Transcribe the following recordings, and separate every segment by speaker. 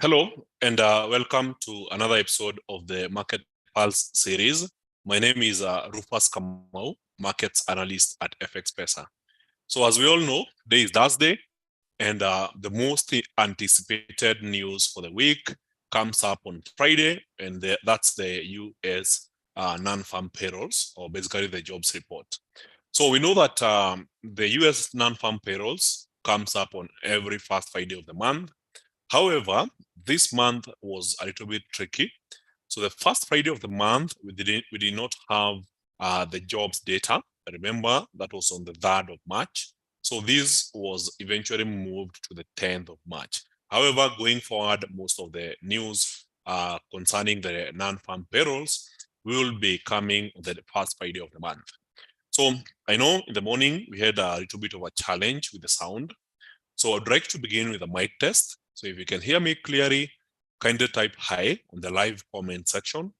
Speaker 1: Hello, and welcome to another episode of the Market Pulse series. My name is Rufas Kamau, Markets Analyst at FXPesa. So as we all know, today is Thursday, and the most anticipated news for the week comes up on Friday, and that's the US non-farm payrolls, or basically the jobs report. So we know that the US non-farm payrolls comes up on every first Friday of the month. However, this month was a little bit tricky. So the first Friday of the month, we did not have the jobs data. Remember, that was on the 3rd of March. So this was eventually moved to the 10th of March. However, going forward, most of the news concerning the non-farm payrolls will be coming on the first Friday of the month. So I know in the morning we had a little bit of a challenge with the sound. So I'd like to begin with a mic test. So if you can hear me clearly, kindly type hi on the live comment section,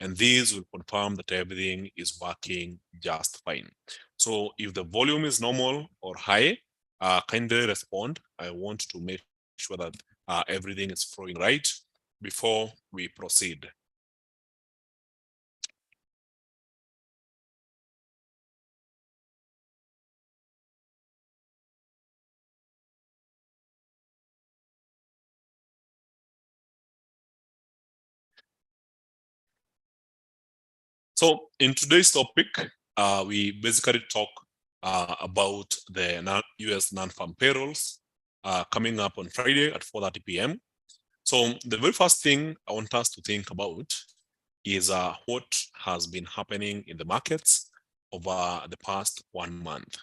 Speaker 1: and these will confirm that everything is working just fine. So if the volume is normal or high, kindly respond. I want to make sure that everything is flowing right before we proceed. So in today's topic, we basically talk about the US non-farm payrolls coming up on Friday at 4:30 p.m. So the very first thing I want us to think about is what has been happening in the markets over the past 1 month.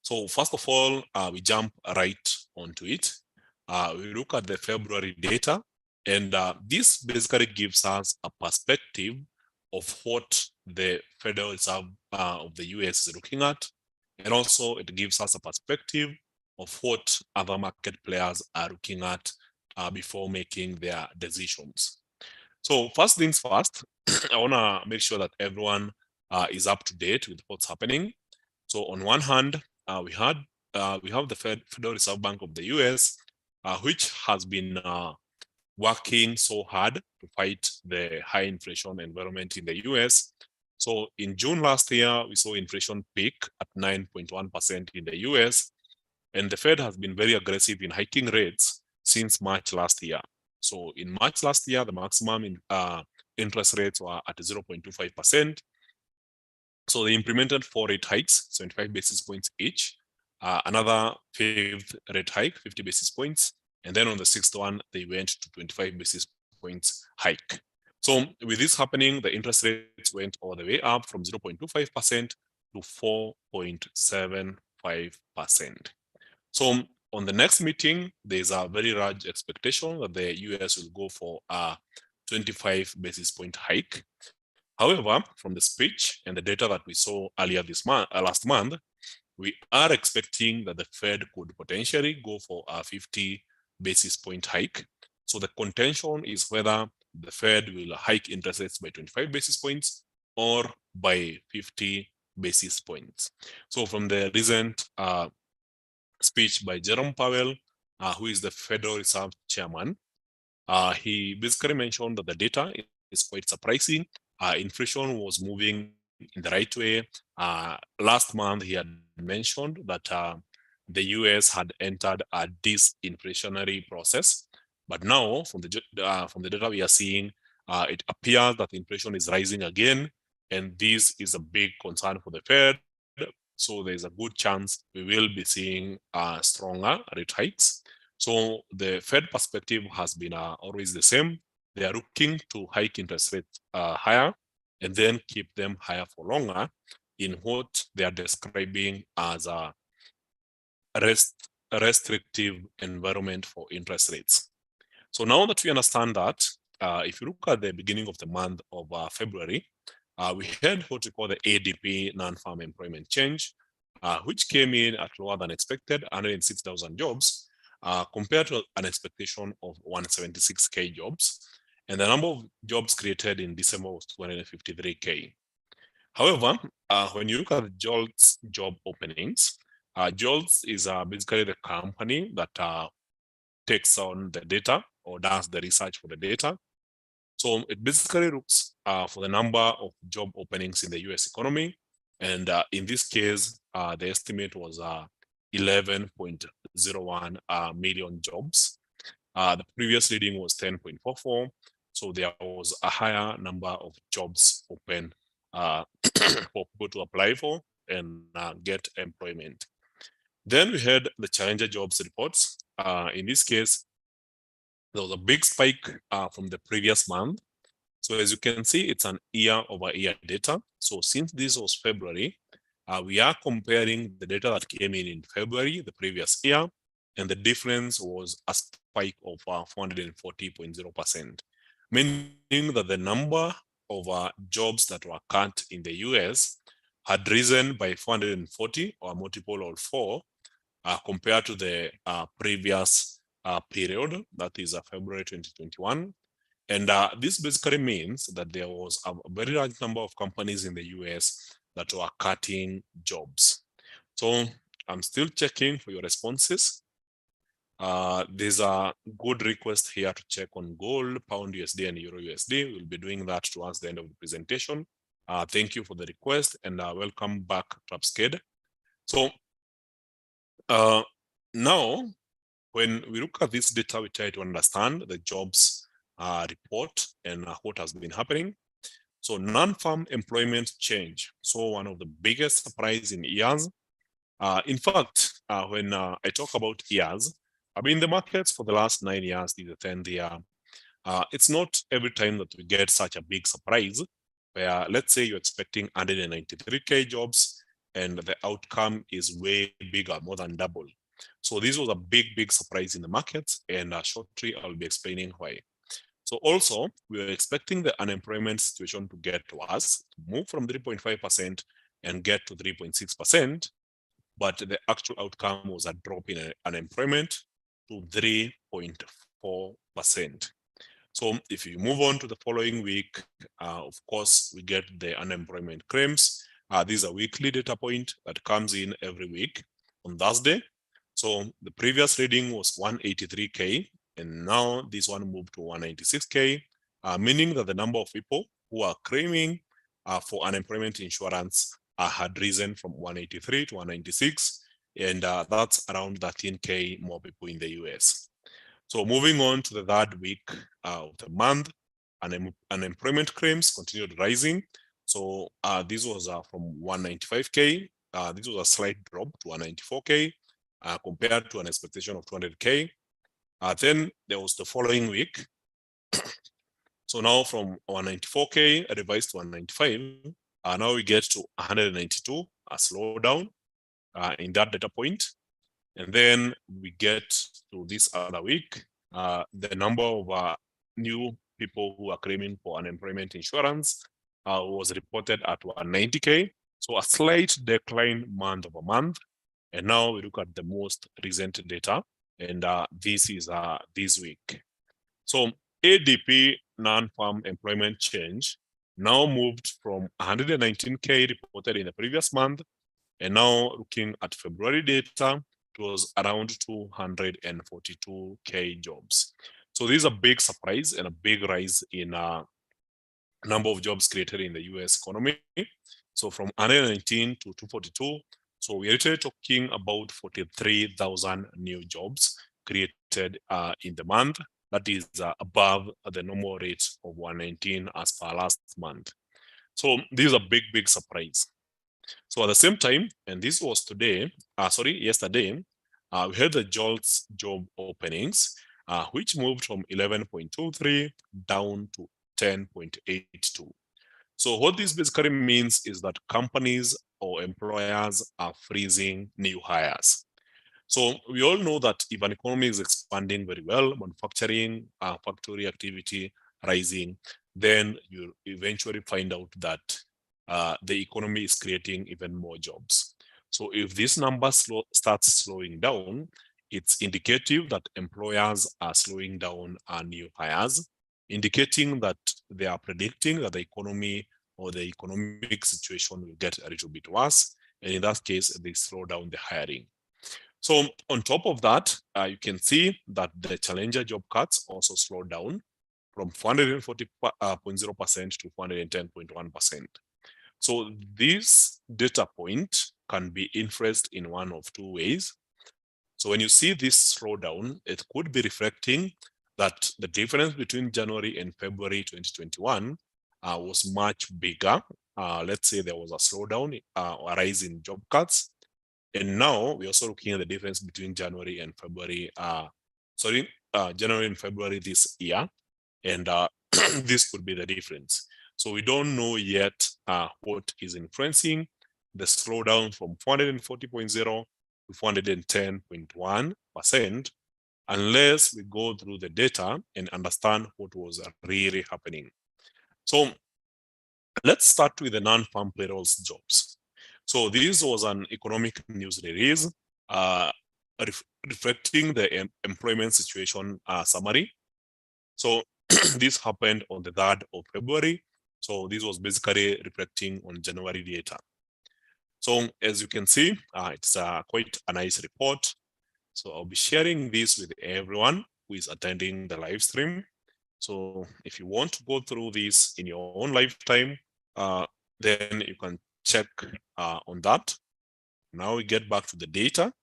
Speaker 1: So first of all, we jump right onto it. We look at the February data, and this basically gives us a perspective of what the Federal Reserve of the US is looking at. And also it gives us a perspective of what other market players are looking at before making their decisions. So first things first, I want to make sure that everyone is up to date with what's happening. So on one hand, we have the Federal Reserve Bank of the US, which has been working so hard to fight the high inflation environment in the US. So in June last year, we saw inflation peak at 9.1% in the US, and the Fed has been very aggressive in hiking rates since March last year. So in March last year, the maximum interest rates were at 0.25%. So they implemented 4 rate hikes, 75 basis points each, another 5th rate hike, 50 basis points, and then on the 6th one, they went to 25 basis points hike. So with this happening, the interest rates went all the way up from 0.25% to 4.75%. So on the next meeting, there's a very large expectation that the US will go for a 25 basis point hike. However, from the speech and the data that we saw earlier this month, last month, we are expecting that the Fed could potentially go for a 50 basis point hike. So the contention is whether the Fed will hike interest rates by 25 basis points or by 50 basis points. So from the recent speech by Jerome Powell, who is the Federal Reserve Chairman, he basically mentioned that the data is quite surprising. Inflation was moving in the right way. Last month, he had mentioned that the US had entered a disinflationary process. But now, from the data we are seeing, it appears that inflation is rising again, and this is a big concern for the Fed. So there's a good chance we will be seeing stronger rate hikes. So the Fed perspective has been always the same. They are looking to hike interest rates higher and then keep them higher for longer in what they are describing as a restrictive environment for interest rates. So now that we understand that, if you look at the beginning of the month of February, we had what we call the ADP non-farm employment change, which came in at lower than expected, 106,000 jobs, compared to an expectation of 176K jobs. And the number of jobs created in December was 253K. However, when you look at JOLTS job openings, JOLTS is basically the company that takes on the data or does the research for the data. So it basically looks for the number of job openings in the US economy. And in this case, the estimate was 11.01 million jobs. The previous reading was 10.44. So there was a higher number of jobs open for people to apply for and get employment. Then we had the Challenger jobs reports. In this case, there was a big spike from the previous month. So as you can see, it's an year-over-year data. So since this was February, we are comparing the data that came in February, the previous year, and the difference was a spike of 440.0%, meaning that the number of jobs that were cut in the US had risen by 440 or a multiple of 4 compared to the previous period, that is February 2021. And this basically means that there was a very large number of companies in the US that were cutting jobs. So I'm still checking for your responses. There's a good request here to check on gold, pound USD, and euro USD. We'll be doing that towards the end of the presentation. Thank you for the request, and welcome back to Upsked. So now, when we look at this data, we try to understand the jobs report and what has been happening. So non-farm employment change. So one of the biggest surprise in years. In fact, when I talk about years, I've been in the markets for the last 9 years, this is the 10th year. It's not every time that we get such a big surprise where, let's say, you're expecting 193K jobs and the outcome is way bigger, more than double. So this was a big surprise in the markets, and shortly I'll be explaining why. So also, we are expecting the unemployment situation to get worse, to move from 3.5% and get to 3.6%, but the actual outcome was a drop in unemployment to 3.4%. So if you move on to the following week, of course, we get the unemployment claims. This is a weekly data point that comes in every week on Thursday. So the previous reading was 183K, and now this one moved to 196K, meaning that the number of people who are claiming for unemployment insurance had risen from 183 to 196, and that's around 13K more people in the US. So moving on to the third week of the month, unemployment claims continued rising. So this was from 195K. This was a slight drop to 194K compared to an expectation of 200K. Then there was the following week. So now from 194K revised to 195, now we get to 192, a slowdown in that data point. And then we get to this other week, the number of new people who are claiming for unemployment insurance was reported at 190K. So a slight decline month over month. And now we look at the most recent data, and this is this week. So ADP non-farm employment change now moved from 119K reported in the previous month, and now looking at February data, it was around 242K jobs. So this is a big surprise and a big rise in number of jobs created in the US economy. So from 119 to 242. So we're literally talking about 43,000 new jobs created in the month. That is above the normal rate of 119 as per last month. So this is a big surprise. So at the same time, and this was yesterday, we had the JOLTS job openings, which moved from 11.23 down to 10.82. So what this basically means is that companies or employers are freezing new hires. So we all know that if an economy is expanding very well, manufacturing, factory activity rising, then you eventually find out that the economy is creating even more jobs. So if this number starts slowing down, it's indicative that employers are slowing down new hires, indicating that they are predicting that the economy or the economic situation will get a little bit worse. And in that case, they slow down the hiring. So on top of that, you can see that the challenger job cuts also slowed down from 440.0% to 410.1%. So this data point can be inferred in one of two ways. So when you see this slowdown, it could be reflecting that the difference between January and February 2021 was much bigger. Let's say there was a slowdown, a rise in job cuts. And now we're also looking at the difference between January and February, January and February this year. And this could be the difference. So we don't know yet what is influencing the slowdown from 440.0 to 410.1%, unless we go through the data and understand what was really happening. So let's start with the non-farm payrolls jobs. So this was an economic news release reflecting the employment situation summary. So this happened on the 3rd of February. So this was basically reflecting on January data. So as you can see, it's quite a nice report. So I'll be sharing this with everyone who is attending the live stream. So if you want to go through this in your own lifetime, then you can check on that. Now we get back to the data.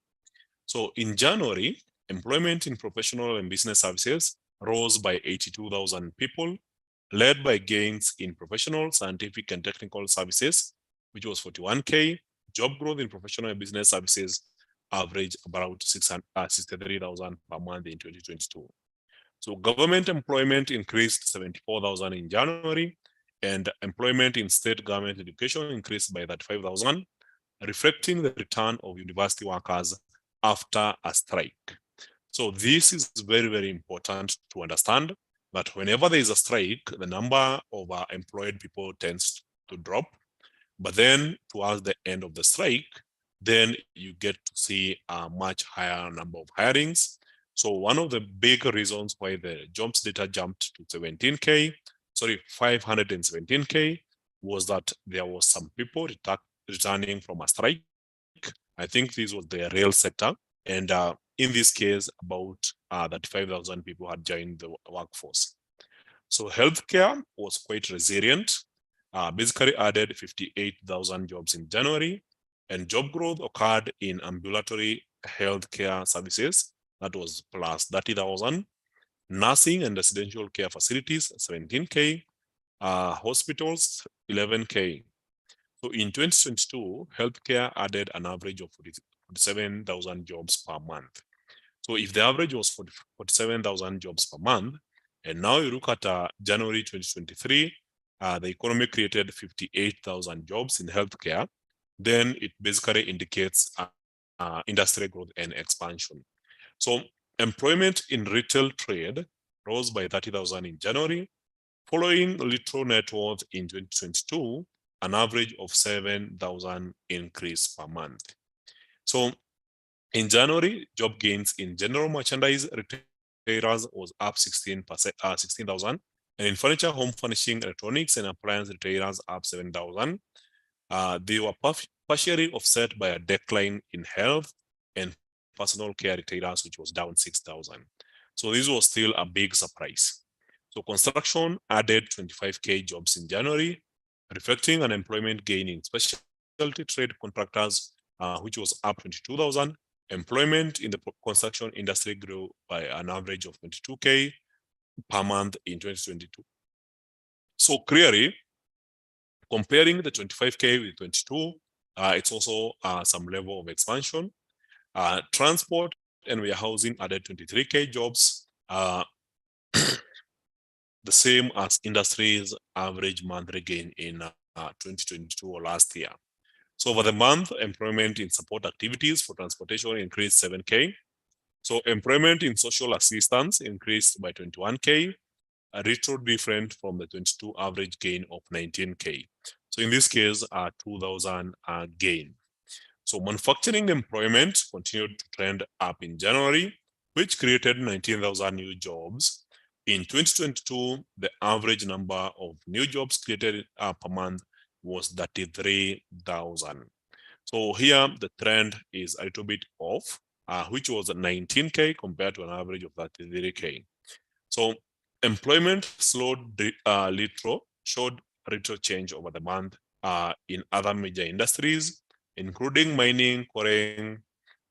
Speaker 1: So in January, employment in professional and business services rose by 82,000 people, led by gains in professional, scientific, and technical services, which was 41K. Job growth in professional and business services averaged about 63,000 per month in 2022. So government employment increased 74,000 in January, and employment in state government education increased by 35,000, reflecting the return of university workers after a strike. So this is very, very important to understand that whenever there is a strike, the number of employed people tends to drop. But then towards the end of the strike, then you get to see a much higher number of hirings. So one of the big reasons why the jobs data jumped to 517K, was that there was some people returning from a strike. I think this was the rail sector. And in this case, about 35,000 people had joined the workforce. So healthcare was quite resilient, basically added 58,000 jobs in January, and job growth occurred in ambulatory healthcare services, that was plus 30,000, nursing and residential care facilities, 17K, hospitals, 11K. So in 2022, healthcare added an average of 47,000 jobs per month. So if the average was 47,000 jobs per month, and now you look at January 2023, the economy created 58,000 jobs in healthcare, then it basically indicates industry growth and expansion. So employment in retail trade rose by 30,000 in January, following little net worth in 2022, an average of 7,000 increase per month. So in January, job gains in general merchandise retailers was up 16,000, and in furniture, home furnishing, electronics, and appliance retailers up 7,000. They were partially offset by a decline in health and personal care retailers, which was down 6,000. So this was still a big surprise. So construction added 25K jobs in January, reflecting an employment gain in specialty trade contractors, which was up 22,000. Employment in the construction industry grew by an average of 22K per month in 2022. So clearly, comparing the 25K with 22, it's also some level of expansion. Transport and warehousing added 23K jobs, the same as industry's average monthly gain in 2022 or last year. So over the month, employment in support activities for transportation increased 7K. So employment in social assistance increased by 21K, a little different from the 22 average gain of 19K. So in this case, 2,000 gain. So manufacturing employment continued to trend up in January, which created 19,000 new jobs. In 2022, the average number of new jobs created per month was 33,000. So here the trend is a little bit off. which was 19K compared to an average of 33K. So employment showed little change over the month in other major industries, including mining, quarrying,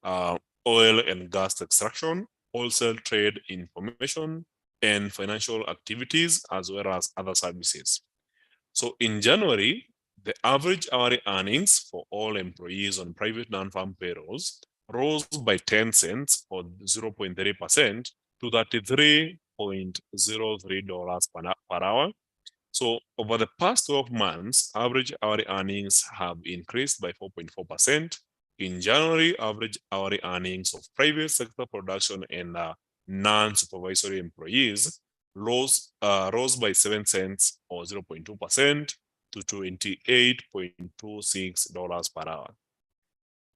Speaker 1: oil and gas extraction, wholesale trade, information, and financial activities, as well as other services. So in January, the average hourly earnings for all employees on private non-farm payrolls rose by 10 cents or 0.3% to $33.03 per hour. So over the past 12 months, average hourly earnings have increased by 4.4%. In January, average hourly earnings of private sector production and non-supervisory employees rose by 7 cents or 0.2% to $28.26 per hour.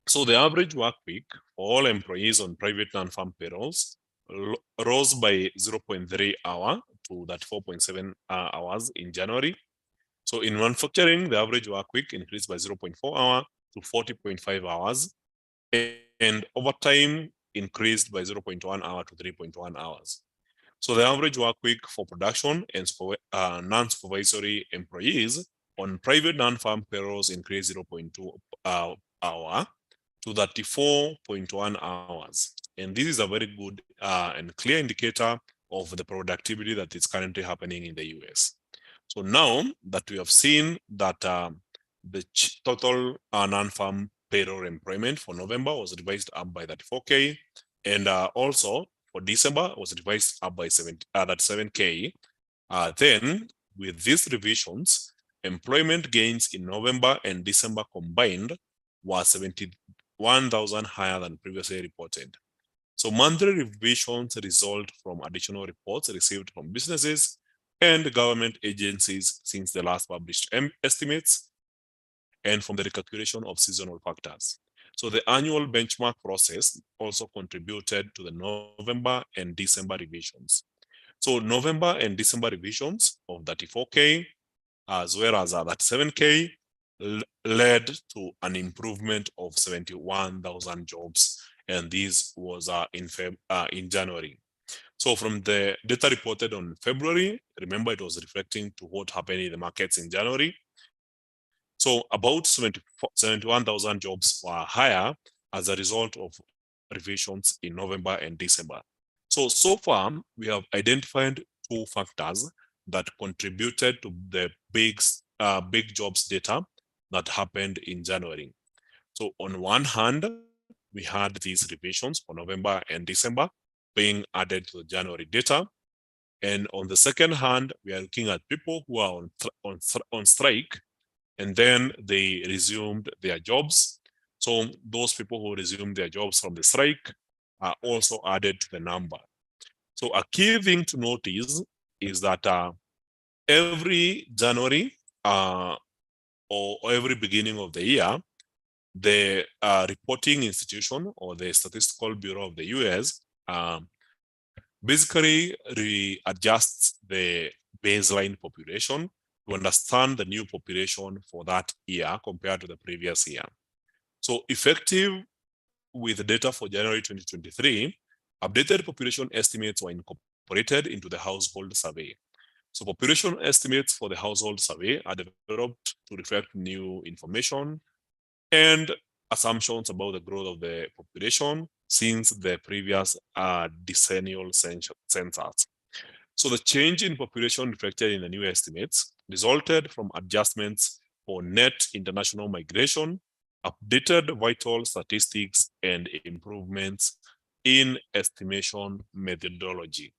Speaker 1: So the average work week for all employees on private non-farm payrolls rose by 0.3 hour to that 4.7 hours in January. So in manufacturing, the average work week increased by 0.4 hour to 40.5 hours, and overtime increased by 0.1 hour to 3.1 hours. So the average work week for production and non-supervisory employees on private non-farm payrolls increased 0.2 hour to 34.1 hours. And this is a very good and clear indicator of the productivity that is currently happening in the US. So now that we have seen that the total non-farm payroll employment for November was revised up by 34K, and also for December was revised up by 7K. Then with these revisions, employment gains in November and December combined were 71,000 higher than previously reported. So monthly revisions result from additional reports received from businesses and government agencies since the last published estimates, and from the recalculation of seasonal factors. So the annual benchmark process also contributed to the November and December revisions. So November and December revisions of 34K as well as 37K led to an improvement of 71,000 jobs, and this was in January. So from the data reported on February, remember it was reflecting to what happened in the markets in January. So about 71,000 jobs were higher as a result of revisions in November and December. So far, we have identified two factors that contributed to the big jobs data that happened in January. So on one hand, we had these revisions for November and December being added to the January data. And on the second hand, we are looking at people who are on strike, and then they resumed their jobs. So those people who resumed their jobs from the strike are also added to the number. So a key thing to notice is that every January or every beginning of the year, the reporting institution or the Statistical Bureau of the US basically readjusts the baseline population to understand the new population for that year compared to the previous year. So effective with data for January 2023, updated population estimates were incorporated into the household survey. So population estimates for the household survey are developed to reflect new information and assumptions about the growth of the population since the previous decennial census. So the change in population reflected in the new estimates resulted from adjustments for net international migration, updated vital statistics, and improvements in estimation methodology.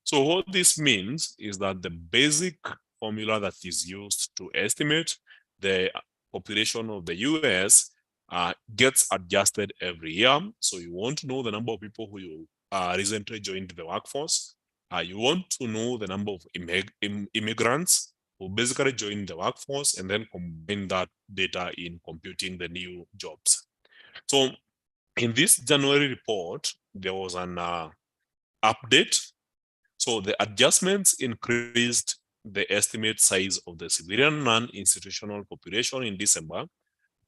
Speaker 1: So what this means is that the basic formula that is used to estimate the population of the US gets adjusted every year. So you want to know the number of people who recently joined the workforce. You want to know the number of immigrants who basically joined the workforce, and then combine that data in computing the new jobs. So in this January report, there was an update. So the adjustments increased the estimate size of the civilian non-institutional population in December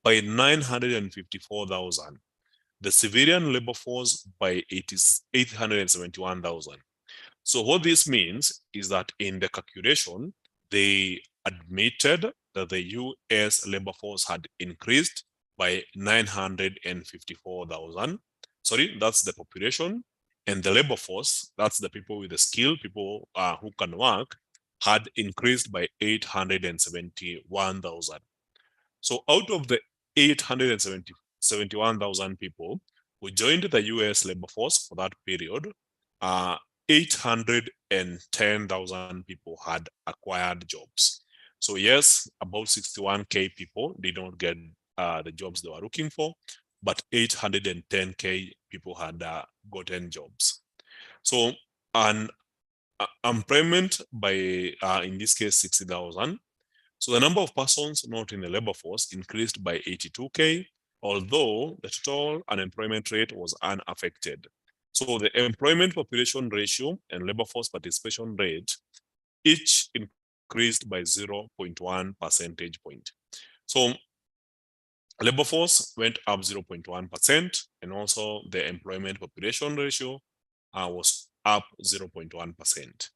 Speaker 1: by 954,000. the civilian labor force by 871,000. So what this means is that in the calculation, they admitted that the US labor force had increased by 954,000. Sorry, that's the population. And the labor force, that's the people with the skill, people who can work, had increased by 871,000. So out of the 871,000 people who joined the US labor force for that period, 810,000 people had acquired jobs. So yes, about 61K people did not get the jobs they were looking for, but 810K people had gotten jobs. So an employment by, in this case, 60,000. So the number of persons not in the labor force increased by 82K, although the total unemployment rate was unaffected. So the employment population ratio and labor force participation rate each increased by 0.1 percentage point. So labor force went up 0.1%, and also the employment population ratio was up 0.1%.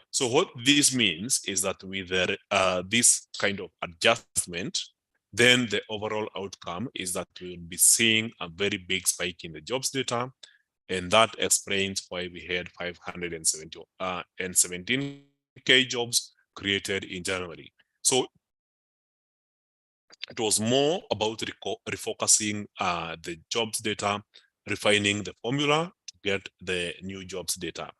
Speaker 1: So what this means is that with this kind of adjustment, then the overall outcome is that we'll be seeing a very big spike in the jobs data, and that explains why we had 517K jobs created in January. So it was more about refocusing the jobs data, refining the formula to get the new jobs data.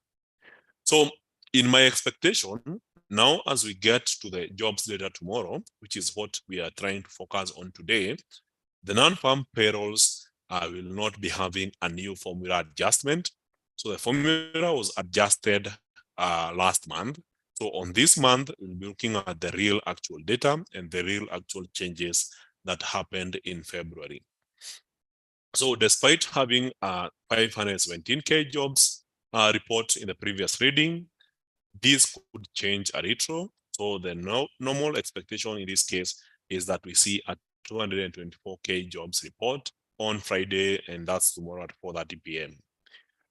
Speaker 1: So in my expectation, now as we get to the jobs data tomorrow, which is what we are trying to focus on today, the non-farm payrolls will not be having a new formula adjustment. So the formula was adjusted last month. So on this month, we'll be looking at the real actual data and the real actual changes that happened in February. So despite having 517K jobs report in the previous reading, this could change a little. So the normal expectation in this case is that we see a 224K jobs report on Friday, and that's tomorrow at 4:30 p.m.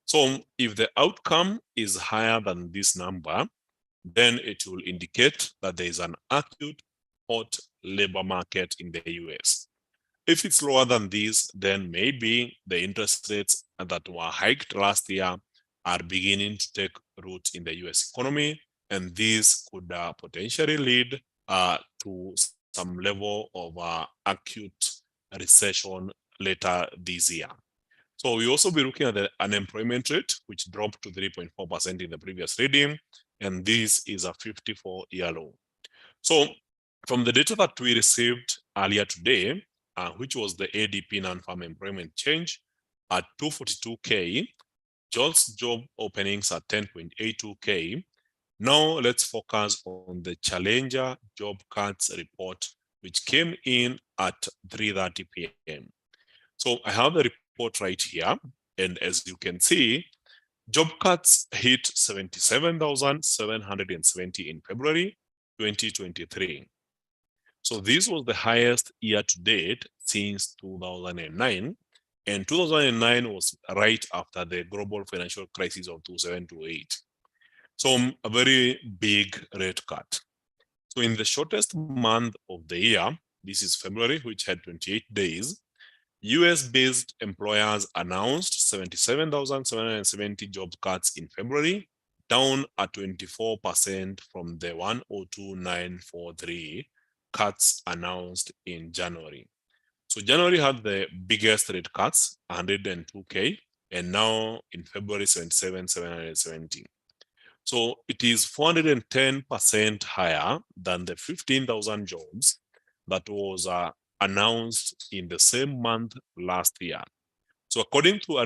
Speaker 1: So if the outcome is higher than this number, then it will indicate that there is an acute hot labor market in the US. If it's lower than this, then maybe the interest rates that were hiked last year are beginning to take root in the US economy, and this could potentially lead to some level of acute recession later this year. So we also be looking at the unemployment rate, which dropped to 3.4% in the previous reading, and this is a 54-year low. So from the data that we received earlier today, which was the ADP non-farm employment change at 242K, JOLTS job openings at 10.82K. Now let's focus on the Challenger job cuts report, which came in at 3:30 p.m. So I have the report right here, and as you can see, job cuts hit 77,770 in February 2023. So this was the highest year to date since 2009. And 2009 was right after the global financial crisis of 2007-2008. So a very big rate cut. So in the shortest month of the year, this is February, which had 28 days, US-based employers announced 77,770 job cuts in February, down at 24% from the 102,943 cuts announced in January. So January had the biggest rate cuts, 102K, and now in February, 77,770. So it is 410% higher than the 15,000 jobs that was announced in the same month last year. So according to a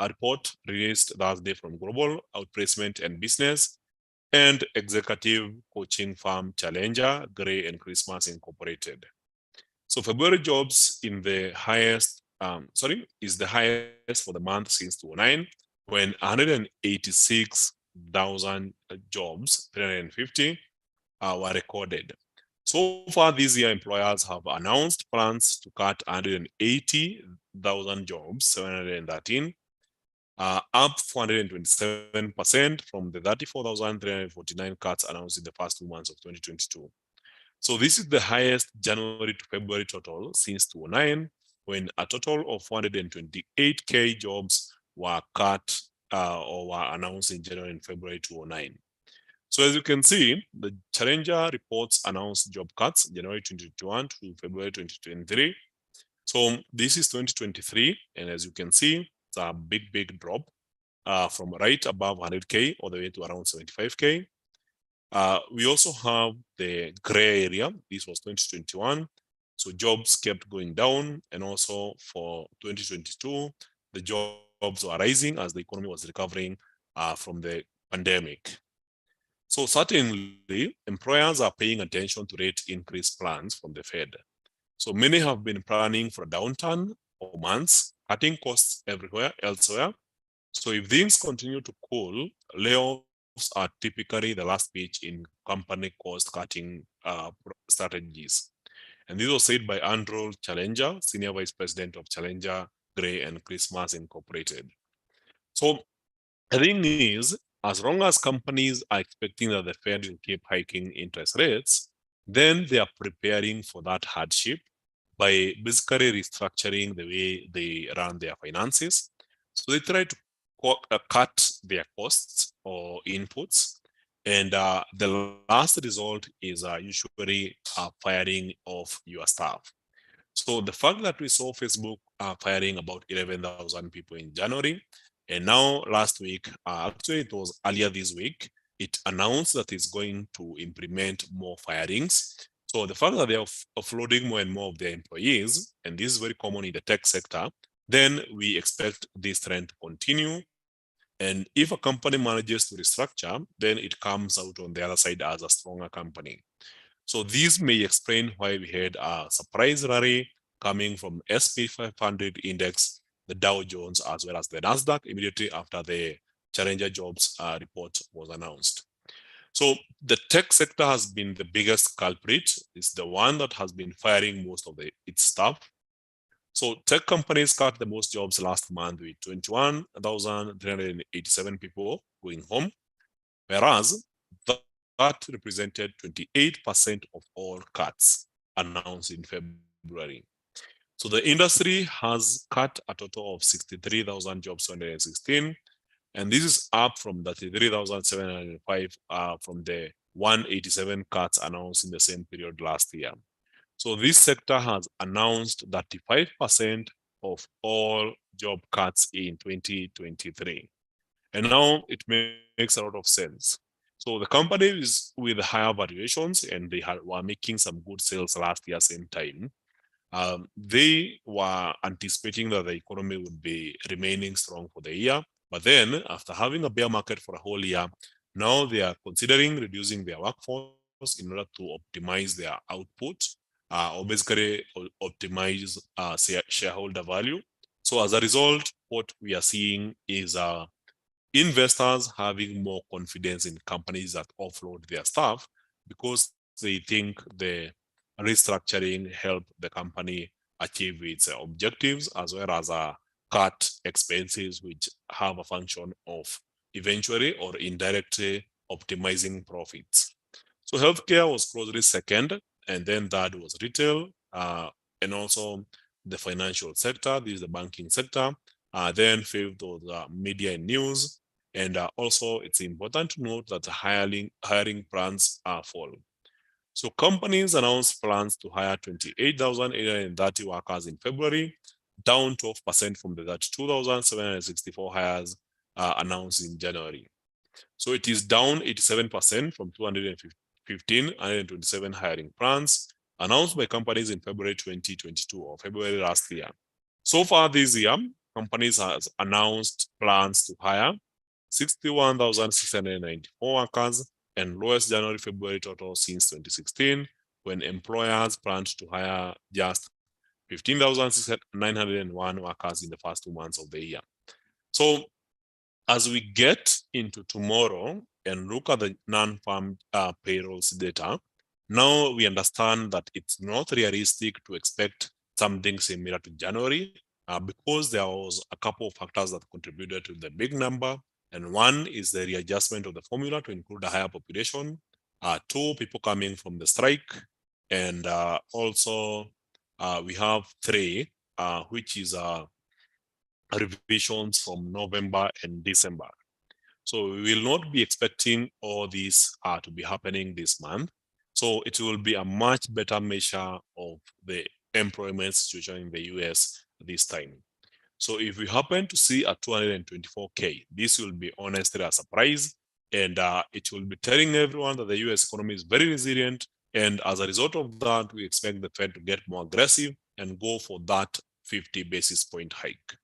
Speaker 1: report released Thursday from Global Outplacement and Business and executive coaching firm Challenger, Gray and Christmas Incorporated. So February jobs in the highest, is the highest for the month since 2009, when 186,000 jobs, 350, were recorded. So far this year, employers have announced plans to cut 180 28,000 jobs, 713, up 427% from the 34,349 cuts announced in the first 2 months of 2022. So this is the highest January to February total since 2009, when a total of 428K jobs were cut or were announced in January and February 2009. So as you can see, the Challenger reports announced job cuts January 2021 to February 2023. So this is 2023, and as you can see, it's a big drop from right above 100K all the way to around 75K. We also have the gray area. This was 2021. So jobs kept going down, and also for 2022, the jobs were rising as the economy was recovering from the pandemic. So certainly, employers are paying attention to rate increase plans from the Fed. So many have been planning for a downturn for months, cutting costs everywhere elsewhere. So if things continue to cool, layoffs are typically the last pitch in company cost-cutting strategies. And this was said by Andrew Challenger, Senior Vice President of Challenger, Gray and Christmas Incorporated. So the thing is, as long as companies are expecting that the Fed will keep hiking interest rates, then they are preparing for that hardship by basically restructuring the way they run their finances. So they try to cut their costs or inputs. And the last result is usually firing of your staff. So the fact that we saw Facebook firing about 11,000 people in January, and now last week, actually it was earlier this week, it announced that it's going to implement more firings. So the fact that they are offloading more and more of their employees, and this is very common in the tech sector, then we expect this trend to continue. And if a company manages to restructure, then it comes out on the other side as a stronger company. So this may explain why we had a surprise rally coming from SP 500 index, the Dow Jones, as well as the NASDAQ immediately after the Challenger Jobs report was announced. So the tech sector has been the biggest culprit. It's the one that has been firing most of its staff. So tech companies cut the most jobs last month with 21,387 people going home, whereas that represented 28% of all cuts announced in February. So the industry has cut a total of 63,000 jobs, 216, and this is up from 33,705 from the 187 cuts announced in the same period last year. So this sector has announced 35% of all job cuts in 2023. And now it makes a lot of sense. So the companies with higher valuations, and they were making some good sales last year, same time, they were anticipating that the economy would be remaining strong for the year. But then after having a bear market for a whole year, now they are considering reducing their workforce in order to optimize their output or basically optimize shareholder value. So as a result, what we are seeing is investors having more confidence in companies that offload their staff because they think the restructuring help the company achieve its objectives, as well as cut expenses, which have a function of eventually or indirectly optimizing profits. So healthcare was closely second, and then that was retail, and also the financial sector. This is the banking sector. Then fifth was media and news. And also it's important to note that the hiring plans are full. So companies announced plans to hire 28,830 workers in February, down 12% from the 32,764 hires announced in January. So it is down 87% from 127 hiring plans announced by companies in February 2022 or February last year. So far this year, companies have announced plans to hire 61,694 workers, and lowest January-February total since 2016, when employers planned to hire just 15,901 workers in the first 2 months of the year. So as we get into tomorrow and look at the non-farm payrolls data, now we understand that it's not realistic to expect something similar to January, because there was a couple of factors that contributed to the big number. And one is the readjustment of the formula to include a higher population. Two, people coming from the strike. And also we have three, which is revisions from November and December. So we will not be expecting all these to be happening this month. So it will be a much better measure of the employment situation in the US this time. So if we happen to see a 224K, this will be honestly a surprise. And it will be telling everyone that the US economy is very resilient. And as a result of that, we expect the Fed to get more aggressive and go for that 50 basis point hike.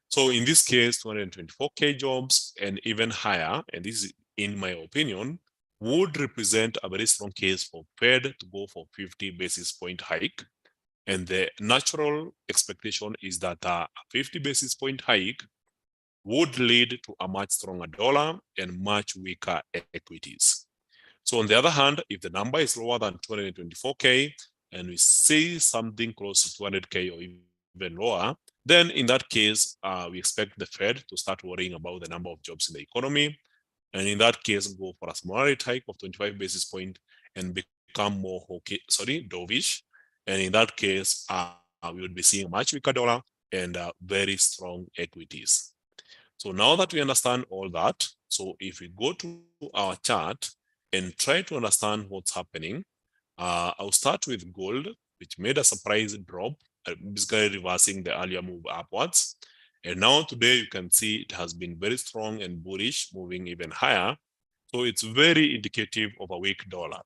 Speaker 1: So in this case, 224K jobs and even higher, and this is in my opinion, would represent a very strong case for Fed to go for 50 basis point hike. And the natural expectation is that a 50 basis point hike would lead to a much stronger dollar and much weaker equities. So on the other hand, if the number is lower than 224K and we see something close to 200K or even lower, then in that case, we expect the Fed to start worrying about the number of jobs in the economy. And in that case, go for a smaller rate hike of 25 basis point and become more dovish. And in that case, we would be seeing a much weaker dollar and very strong equities. So now that we understand all that, so if we go to our chart and try to understand what's happening, I'll start with gold, which made a surprise drop, basically reversing the earlier move upwards. And now today you can see it has been very strong and bullish, moving even higher. So it's very indicative of a weak dollar.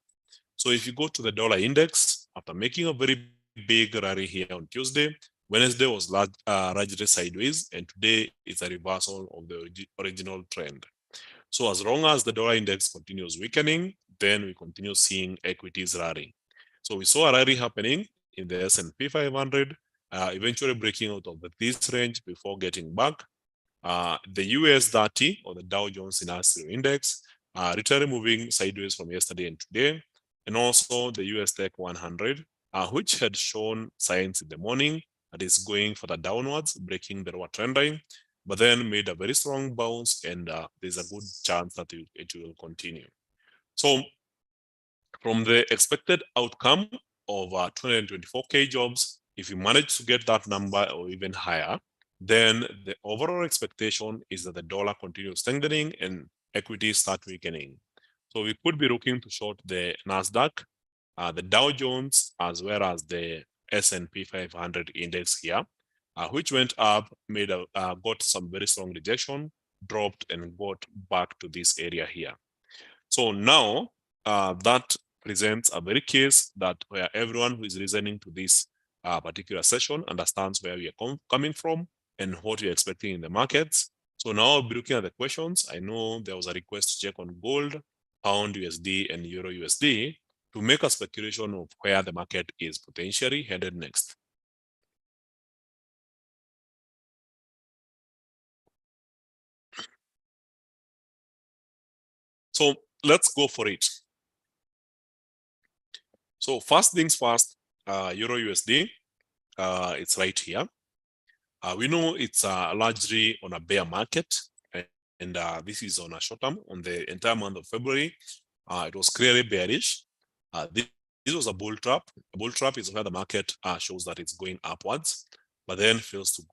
Speaker 1: So if you go to the dollar index, after making a very big rally here on Tuesday, Wednesday was largely sideways, and today is a reversal of the original trend. So as long as the dollar index continues weakening, then we continue seeing equities rally. So we saw a rally happening in the S&P 500, eventually breaking out of this range before getting back. The US 30 or the Dow Jones Industrial Index, literally moving sideways from yesterday and today, and also the US Tech 100, which had shown signs in the morning that is going for the downwards, breaking the lower trend line, but then made a very strong bounce, and there's a good chance that it will continue. So from the expected outcome of 224K jobs, if you manage to get that number or even higher, then the overall expectation is that the dollar continues strengthening and equities start weakening. So we could be looking to short the NASDAQ, the Dow Jones, as well as the S&P 500 index here, which went up, got some very strong rejection, dropped, and got back to this area here. So now that presents a very case that where everyone who is listening to this particular session understands where we are coming from and what we're expecting in the markets. So now I'll be looking at the questions. I know there was a request to check on gold, pound USD, and euro USD to make a speculation of where the market is potentially headed next. So let's go for it. So first things first, euro USD, it's right here. We know it's largely on a bear market, and this is on a short term. On the entire month of February, it was clearly bearish. This was a bull trap. A bull trap is where the market shows that it's going upwards, but then fails to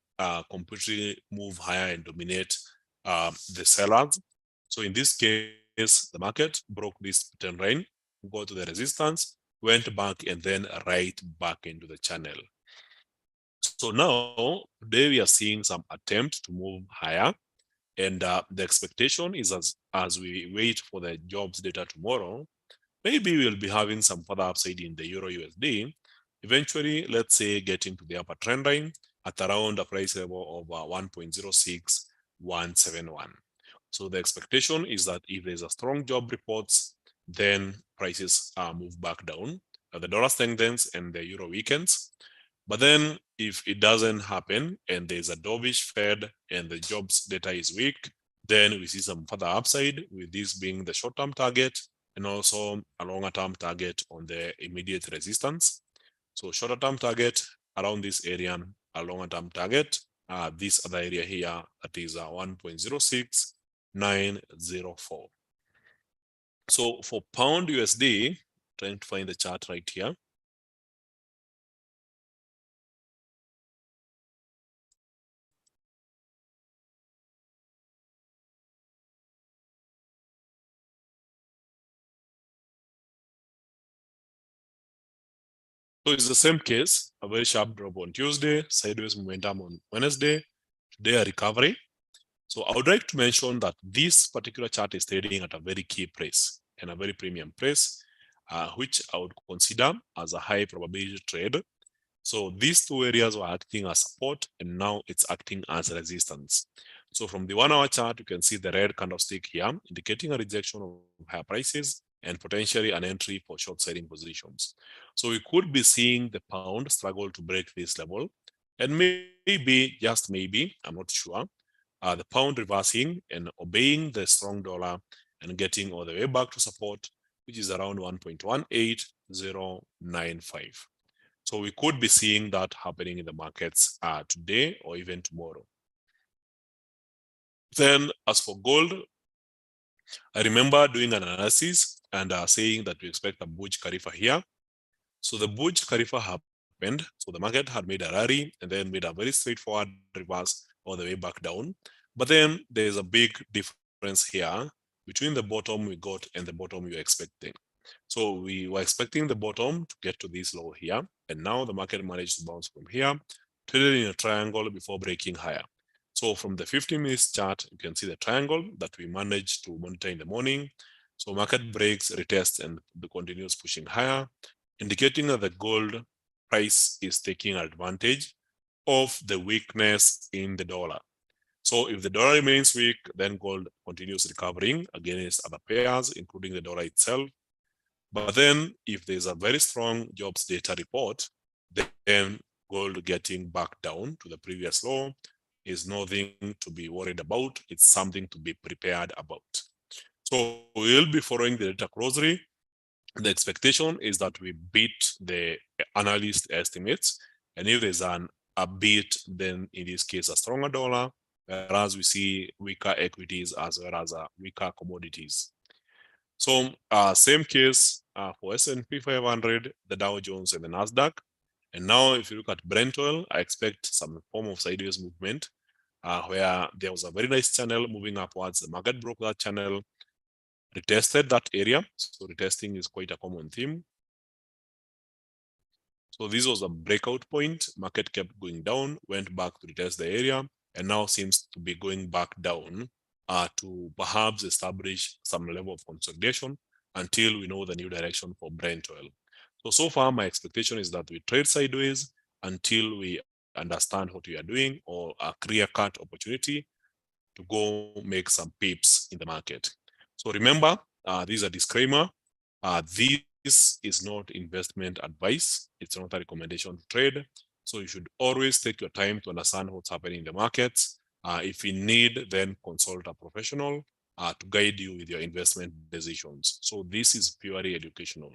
Speaker 1: completely move higher and dominate the sellers. So in this case, the market broke this trend line, got to the resistance, went back, and then right back into the channel. So now, today we are seeing some attempt to move higher, and the expectation is as we wait for the jobs data tomorrow, maybe we'll be having some further upside in the euro USD. Eventually, let's say getting to the upper trend line at around a price level of 1.06171. So the expectation is that if there's a strong job reports, then prices move back down. The dollar strengthens and the euro weakens. But then if it doesn't happen and there's a dovish Fed and the jobs data is weak, then we see some further upside, with this being the short-term target and also a longer-term target on the immediate resistance. So shorter-term target around this area, a longer-term target this other area here, that is 1.06904. So for pound USD, trying to find the chart right here. So it's the same case, a very sharp drop on Tuesday, sideways momentum on Wednesday, today a recovery. So I would like to mention that this particular chart is trading at a very key price and a very premium price, which I would consider as a high probability trade. So these two areas were acting as support, and now it's acting as resistance. So from the 1 hour chart, you can see the red candlestick here, indicating a rejection of higher prices and potentially an entry for short selling positions. So we could be seeing the pound struggle to break this level, and maybe, just maybe, I'm not sure, the pound reversing and obeying the strong dollar and getting all the way back to support, which is around 1.18095. So we could be seeing that happening in the markets today or even tomorrow. Then as for gold, I remember doing an analysis and saying that we expect a Burj Khalifa here. So the Burj Khalifa happened. So the market had made a rally and then made a very straightforward reverse all the way back down. But then there's a big difference here between the bottom we got and the bottom we were expecting. So we were expecting the bottom to get to this low here, and now the market managed to bounce from here, traded in a triangle before breaking higher. So from the 15 minutes chart, you can see the triangle that we managed to monitor in the morning. So market breaks, retests, and continues pushing higher, indicating that the gold price is taking advantage of the weakness in the dollar. So if the dollar remains weak, then gold continues recovering against other pairs, including the dollar itself. But then if there's a very strong jobs data report, then gold getting back down to the previous low is nothing to be worried about. It's something to be prepared about. So we'll be following the data closely. The expectation is that we beat the analyst estimates. And if there's a beat, then in this case, a stronger dollar, whereas we see weaker equities as well as weaker commodities. So same case for S&P 500, the Dow Jones, and the NASDAQ. And now if you look at Brent oil, I expect some form of sideways movement where there was a very nice channel moving upwards. The market broke that channel, retested that area. So retesting is quite a common theme. So this was a breakout point. Market kept going down, went back to retest the area, and now seems to be going back down to perhaps establish some level of consolidation until we know the new direction for Brent oil. So far, my expectation is that we trade sideways until we understand what we are doing or a clear-cut opportunity to go make some pips in the market. So remember, this is a disclaimer. This is not investment advice. It's not a recommendation to trade. So you should always take your time to understand what's happening in the markets. If you need, then consult a professional to guide you with your investment decisions. So this is purely educational.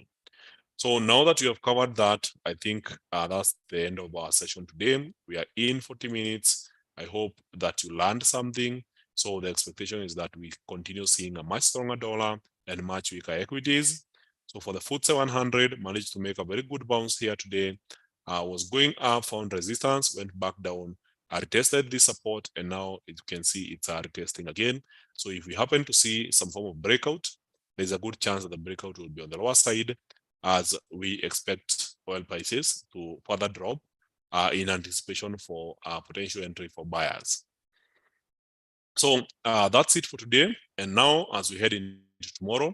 Speaker 1: So now that you have covered that, I think that's the end of our session today. We are in 40 minutes. I hope that you learned something. So the expectation is that we continue seeing a much stronger dollar and much weaker equities. So for the FTSE 100, managed to make a very good bounce here today. Was going up, found resistance, went back down, retested this support, and now you can see it's retesting again. So if we happen to see some form of breakout, there's a good chance that the breakout will be on the lower side, as we expect oil prices to further drop in anticipation for potential entry for buyers. So that's it for today. And now, as we head into tomorrow,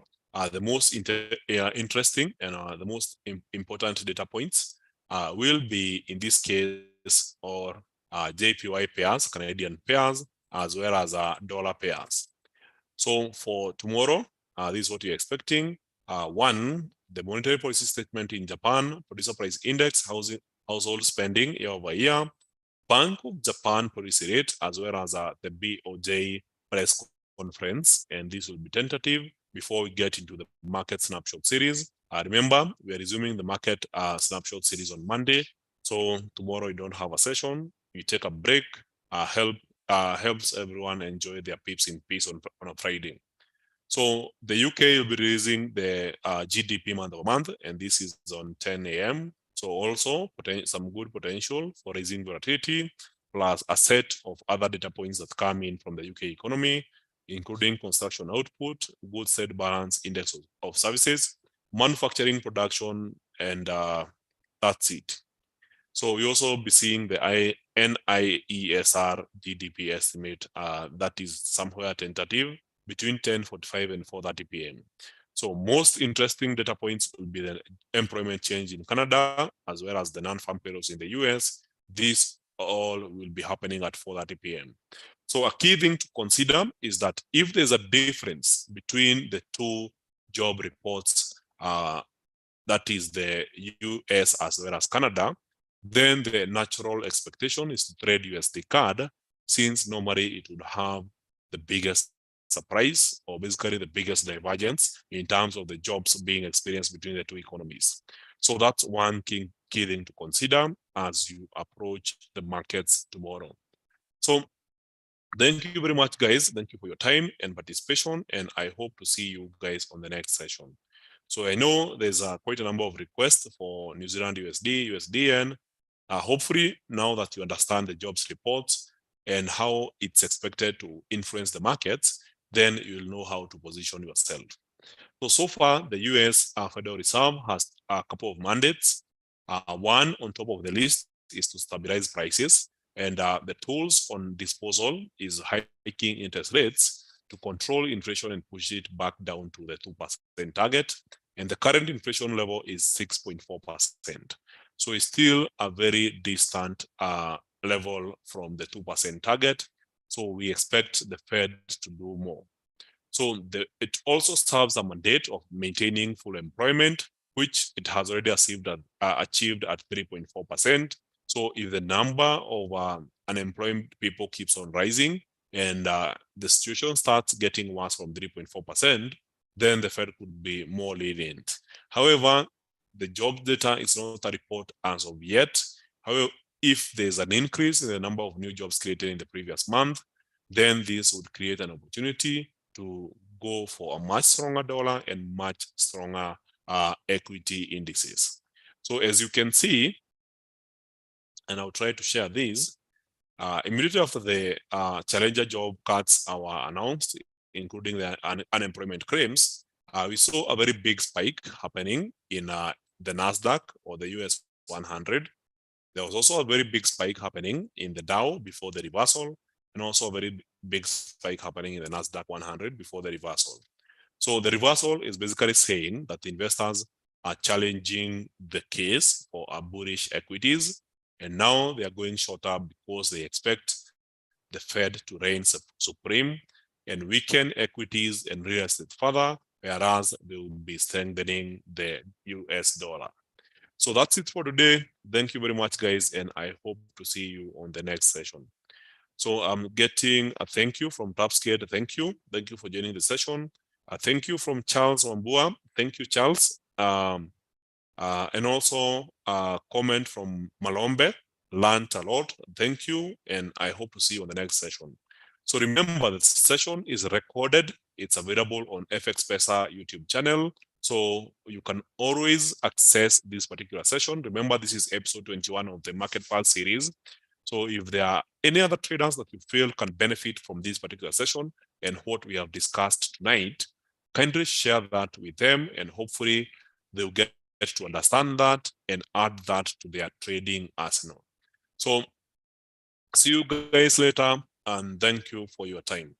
Speaker 1: the most interesting and the most important data points will be, in this case, or JPY pairs, Canadian pairs, as well as dollar pairs. So for tomorrow, this is what you're expecting. One, the monetary policy statement in Japan, producer price index, household spending year over year, Bank of Japan policy rate, as well as the BOJ press conference. And this will be tentative before we get into the market snapshot series. Remember, we are resuming the market snapshot series on Monday. So tomorrow you don't have a session. You take a break helps everyone enjoy their pips in peace on a Friday. So the UK will be releasing the GDP month over month, and this is on 10 a.m. So also some good potential for raising volatility, plus a set of other data points that come in from the UK economy, including construction output, goods trade balance, index of services, manufacturing production, and that's it. So we also be seeing the NIESR GDP estimate that is somewhere tentative between 10:45 and 4:30 p.m. So most interesting data points will be the employment change in Canada, as well as the non-farm payrolls in the US. This all will be happening at 4:30 p.m. So a key thing to consider is that if there's a difference between the two job reports, that is the US as well as Canada, then the natural expectation is to trade USD CAD, since normally it would have the biggest surprise, or basically the biggest divergence in terms of the jobs being experienced between the two economies. So that's one key thing to consider as you approach the markets tomorrow. So thank you very much, guys. Thank you for your time and participation, and I hope to see you guys on the next session. So I know there's quite a number of requests for New Zealand USD, USDN. Hopefully, now that you understand the jobs reports and how it's expected to influence the markets, then you'll know how to position yourself. So far, the US Federal Reserve has a couple of mandates. One on top of the list is to stabilize prices, and the tools on disposal is hiking interest rates to control inflation and push it back down to the 2% target. And the current inflation level is 6.4%. So it's still a very distant level from the 2% target. So we expect the Fed to do more. So it also serves a mandate of maintaining full employment, which it has already achieved at 3.4%. So if the number of unemployed people keeps on rising and the situation starts getting worse from 3.4%, then the Fed could be more lenient. However, the job data is not a report as of yet. However, if there's an increase in the number of new jobs created in the previous month, then this would create an opportunity to go for a much stronger dollar and much stronger equity indices. So as you can see, and I'll try to share this, immediately after the challenger job cuts were announced, including the unemployment claims, we saw a very big spike happening in the NASDAQ, or the US 100. There was also a very big spike happening in the Dow before the reversal, and also a very big spike happening in the NASDAQ 100 before the reversal. So the reversal is basically saying that the investors are challenging the case for bullish equities, and now they are going shorter because they expect the Fed to reign supreme and weaken equities and real estate further, whereas they will be strengthening the US dollar. So that's it for today. Thank you very much, guys, and I hope to see you on the next session. So I'm getting a thank you from Tapscared. Thank you. Thank you for joining the session. Thank you from Charles Wambua. Thank you, Charles. And also a comment from Malombe. Learned a lot. Thank you. And I hope to see you on the next session. So remember, the session is recorded. It's available on FX Pesa YouTube channel. So you can always access this particular session. Remember, this is episode 21 of the Market Pulse series. So if there are any other traders that you feel can benefit from this particular session and what we have discussed tonight, kindly share that with them, and hopefully they'll get to understand that and add that to their trading arsenal. So see you guys later, and thank you for your time.